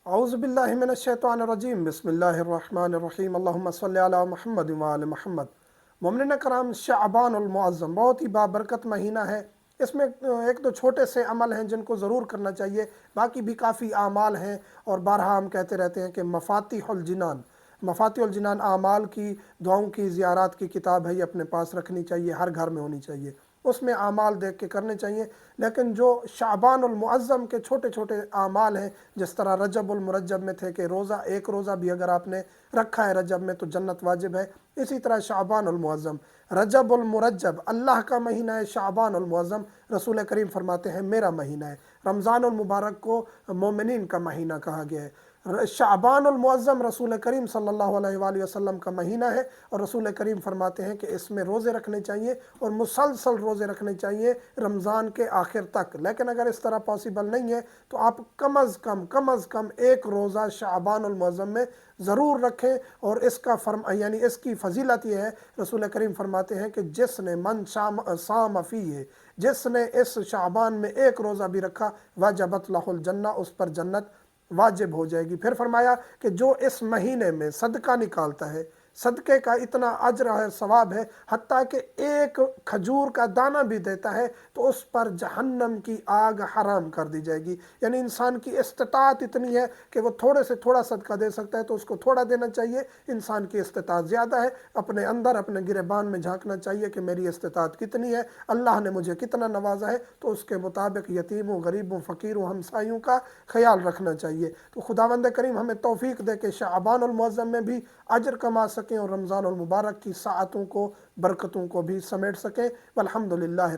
اعوذ باللہ من الشیطان الرجیم بسم اللہ الرحمن الرحیم اللہم صلی علی محمد وآل محمد۔ مومنین کرام، شعبان المعظم بہت ہی بابرکت مہینہ ہے۔ اس میں ایک دو چھوٹے سے عمل ہیں جن کو ضرور کرنا چاہیے، باقی بھی کافی اعمال ہیں، اور بارہا ہم کہتے رہتے ہیں کہ مفاتیح الجنان اعمال کی، دعاؤں کی، زیارات کی کتاب ہے، یہ اپنے پاس رکھنی چاہیے، ہر گھر میں ہونی چاہیے، اس میں اعمال دیکھ کے کرنے چاہیے۔ لیکن جو شعبان المعظم کے چھوٹے چھوٹے اعمال ہیں، جس طرح رجب المرجب میں تھے کہ ایک روزہ بھی اگر آپ نے رکھا ہے رجب میں تو جنت واجب ہے، اسی طرح شعبان المعظم، رجب المرجب اللہ کا مہینہ ہے، شعبان المعظم رسول کریم فرماتے ہیں میرا مہینہ ہے۔ رمضان المبارک کو مومنین کا مہینہ کہا گیا ہے۔ شعبان المعظم رسول کریم صلی اللہ علیہ وآلہ وسلم کا مہینہ ہے، اور رسول کریم فرماتے ہیں کہ اس میں روزے رکھنے چاہیے، اور مسلسل روزے رکھنے چاہیے رمضان کے آخر تک۔ لیکن اگر اس طرح پاسبل نہیں ہے تو آپ کم از کم ایک روزہ شعبان المعظم میں ضرور رکھیں، اور اس کی فضیلت یہ ہے، رسول کریم فرماتے ہیں کہ جس نے صام فیہ، جس نے اس شعبان میں ایک روزہ بھی رکھا، وجبت لہ الجنہ، اس پر جنت واجب ہو جائے گی۔ پھر فرمایا کہ جو اس مہینے میں صدقہ نکالتا ہے، صدقے کا اتنا اجر ہے، ثواب ہے، حتیٰ کہ ایک کھجور کا دانہ بھی دیتا ہے تو اس پر جہنم کی آگ حرام کر دی جائے گی۔ یعنی انسان کی استطاعت اتنی ہے کہ وہ تھوڑے سے تھوڑا صدقہ دے سکتا ہے تو اس کو تھوڑا دینا چاہیے۔ انسان کی استطاعت زیادہ ہے، اپنے اندر اپنے گریبان میں جھانکنا چاہیے کہ میری استطاعت کتنی ہے، اللہ نے مجھے کتنا نوازا ہے، تو اس کے مطابق یتیموں، غریبوں، فقیروں، ہمسایوں کا خیال رکھنا چاہیے۔ تو خداوند کریم ہمیں توفیق دے کہ شعبان المعظم میں بھی اجر کما سکیں، اور رمضان المبارک کی ساعتوں کو، برکتوں کو بھی سمیٹ سکیں۔ والحمدللہ۔